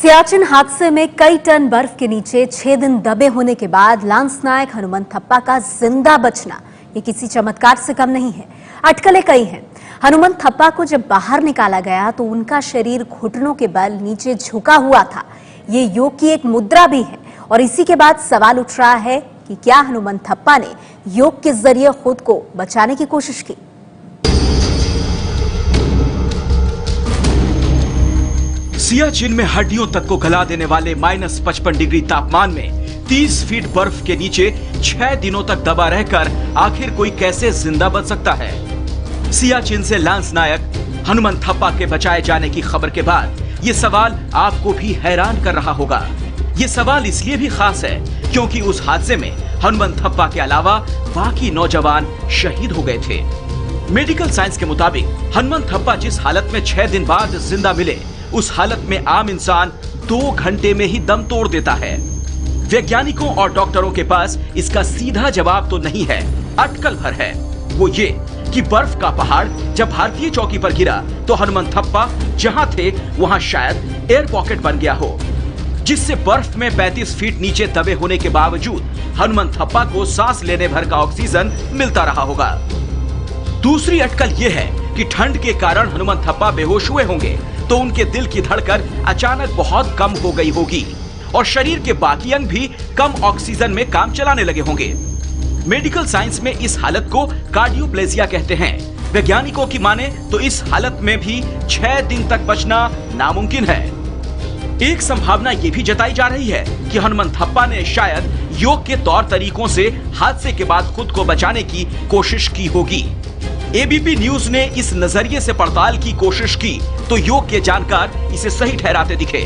सियाचिन हादसे में कई टन बर्फ के नीचे 6 दिन दबे होने के बाद लांस नायक हनुमंत थप्पा का जिंदा बचना ये किसी चमत्कार से कम नहीं है। अटकलें कई हैं। हनुमंत थप्पा को जब बाहर निकाला गया तो उनका शरीर घुटनों के बल नीचे झुका हुआ था। ये योग की एक मुद्रा भी है और इसी के बाद सवाल उठ रहा है कि क्या हनुमंत थप्पा ने योग के जरिए खुद को बचाने की कोशिश की। सियाचिन में हड्डियों तक को गला देने वाले -55 डिग्री तापमान में 30 फीट बर्फ के नीचे 6 दिनों तक दबा रहकर आखिर कोई कैसे जिंदा बच सकता है। सियाचिन से लांस नायक हनुमंत थप्पा के बचाए जाने की खबर के बाद ये सवाल आपको भी हैरान कर रहा होगा। ये सवाल इसलिए भी खास है क्योंकि उस हादसे में हनुमंत थप्पा के अलावा बाकी नौजवान शहीद हो गए थे। मेडिकल साइंस के मुताबिक हनुमंत थप्पा जिस हालत में 6 दिन बाद जिंदा मिले उस हालत में आम इंसान 2 घंटे में ही दम तोड़ देता है। वैज्ञानिकों और डॉक्टरों के पास इसका सीधा जवाब तो नहीं है, अटकल भर है। वो ये कि बर्फ का पहाड़ जब भारतीय चौकी पर गिरा तो हनुमंत थप्पा जहां थे वहां शायद एयर पॉकेट बन गया हो, जिससे बर्फ में 35 फीट नीचे दबे होने के बावजूद हनुमंत थप्पा को सांस लेने भर का ऑक्सीजन मिलता रहा होगा। दूसरी अटकल यह है कि ठंड के कारण हनुमंत थप्पा बेहोश हुए होंगे तो उनके दिल की धड़कन अचानक बहुत कम हो गई होगी और शरीर के बाकी अंग भी कम ऑक्सीजन में काम चलाने लगे होंगे। मेडिकल साइंस में इस हालत को कार्डियोप्लेजिया कहते हैं। वैज्ञानिकों की माने तो इस हालत में भी 6 दिन तक बचना नामुमकिन है। एक संभावना यह भी जताई जा रही है कि हनुमंत थप्पा ने शायद योग के तौर तरीकों से हादसे के बाद खुद को बचाने की कोशिश की होगी। एबीपी न्यूज ने इस नजरिए से पड़ताल की कोशिश की तो योग के जानकार इसे सही ठहराते दिखे।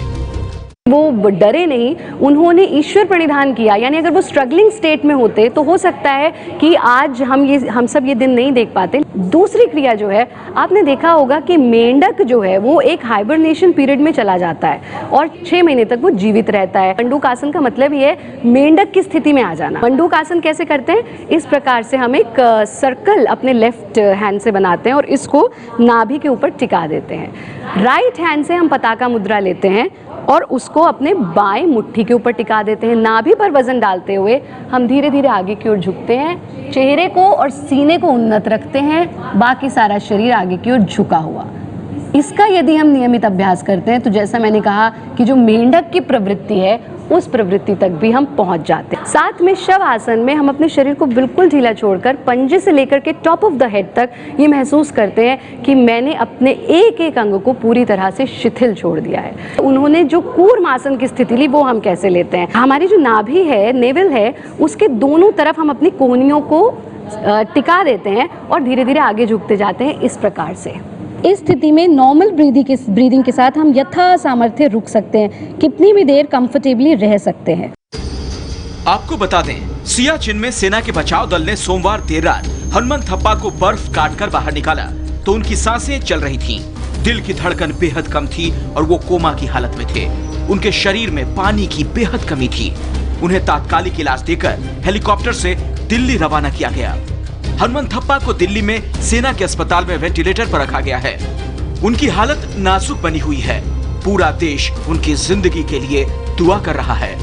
वो डरे नहीं, उन्होंने ईश्वर प्रणिधान किया। यानी अगर वो स्ट्रगलिंग स्टेट में होते तो हो सकता है कि आज हम सब ये दिन नहीं देख पाते। दूसरी क्रिया जो है, आपने देखा होगा कि मेंढक जो है वो एक हाइबरनेशन पीरियड में चला जाता है और 6 महीने तक वो जीवित रहता है। मंडूक आसन का मतलब ये है मेंढक की स्थिति में आ जाना। मंडूक आसन कैसे करते हैं? इस प्रकार से हम एक सर्कल अपने लेफ्ट हैंड से बनाते हैं और इसको नाभि के ऊपर टिका देते हैं। राइट हैंड से हम पताका मुद्रा लेते हैं और उसको अपने बाएं मुट्ठी के ऊपर टिका देते हैं। नाभि पर वजन डालते हुए हम धीरे धीरे आगे की ओर झुकते हैं, चेहरे को और सीने को उन्नत रखते हैं, बाकी सारा शरीर आगे की ओर झुका हुआ। इसका यदि हम नियमित अभ्यास करते हैं तो जैसा मैंने कहा कि जो मेंढक की प्रवृत्ति है उस प्रवृत्ति तक भी हम पहुंच जाते हैं। साथ में शव आसन में हम अपने शरीर को बिल्कुल ढीला छोड़कर पंजे से लेकर के टॉप ऑफ द हेड तक ये महसूस करते हैं कि मैंने अपने एक एक अंग को पूरी तरह से शिथिल छोड़ दिया है। उन्होंने जो कूर्म आसन की स्थिति ली वो हम कैसे लेते हैं? हमारी जो नाभि है, नेवल है, उसके दोनों तरफ हम अपनी कोहनियों को टिका देते हैं और धीरे धीरे आगे झुकते जाते हैं। इस प्रकार से इस स्थिति में नॉर्मल ब्रीदिंग के साथ हम यथा सामर्थ्य रुक सकते हैं, कितनी भी देर कंफर्टेबली रह सकते हैं। आपको बता दें, सियाचिन में सेना के बचाव दल ने सोमवार देर रात हनुमंत थप्पा को बर्फ काटकर बाहर निकाला तो उनकी सांसें चल रही थीं, दिल की धड़कन बेहद कम थी और वो कोमा की हालत में थे। उनके शरीर में पानी की बेहद कमी थी। उन्हें तात्कालिक इलाज देकर हेलीकॉप्टर से दिल्ली रवाना किया गया। हनुमंत थप्पा को दिल्ली में सेना के अस्पताल में वेंटिलेटर पर रखा गया है। उनकी हालत नाजुक बनी हुई है। पूरा देश उनकी जिंदगी के लिए दुआ कर रहा है।